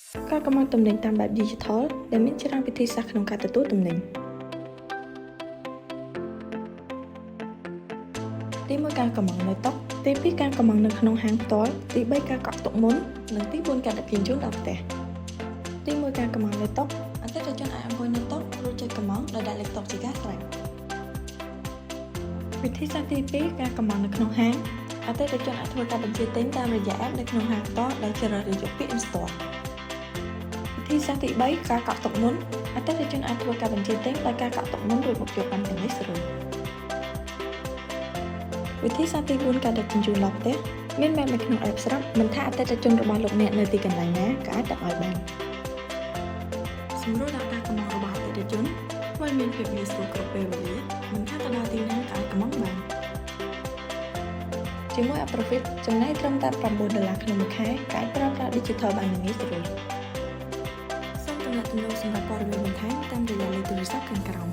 ការកម្មង់ទំនិញតាមបែប Digital ដែលមានច្រើនវិធីសាស្ត្រក្នុងការទទួលទំនិញទី1ការកម្មង់នៅតុទី2ការកម្មង់នៅក្នុងហាងផ្ទាល់ទី3ការកក់ទុកមុននិងទី4ការដឹកជញ្ជូនដល់ផ្ទះទី1ការកម្មង់នៅតុអតិថិជនអាចអង្គុយនៅតុរួចចុចកម្មង់ដោយដាក់លេខតុជាការស្រេចវិធីសាស្ត្រទី2ការកម្មង់នៅក្នុងហាងអតិថិជនអាចធ្វើការបញ្ជាទិញតាមរយៈ app នៅក្នុងហាងផ្ទាល់ដោយជ្រើសរើសយកពាក្យ Install វិធីសាស្ត្រទី3ការកក់ទុកមុនអតិថិជនអាចធ្វើការបញ្ជាទិញដោយការកក់ទុកមុនរួចមកយកបានទាំងនេះស្រួលវិធីសាស្ត្រទី4ការដឹកជញ្ជូនដល់ផ្ទះមាន map នៅក្នុង app ស្រាប់មិនថាអតិថិជនរបស់លោកអ្នកនៅទីកន្លែងណាក៏អាចដឹកឲ្យបានសម្រួលដល់ការកម្មង់របស់អតិថិជនធ្វើឲ្យមានភាពងាយស្រួលគ្រប់ពេលវេលាមិនថាទៅដល់ទីណាក៏អាចកម្មង់បានជាមួយ App Profit ចំណាយត្រឹមតែ$9ក្នុងមួយខែក៏អាចប្រើប្រាស់ Digital បានងាយស្រួលសូមទំនាក់ទំនងសម្រាប់ព័ត៌មានបន្ថែមតាមរយៈលេខទូរស័ព្ទខាងក្រោម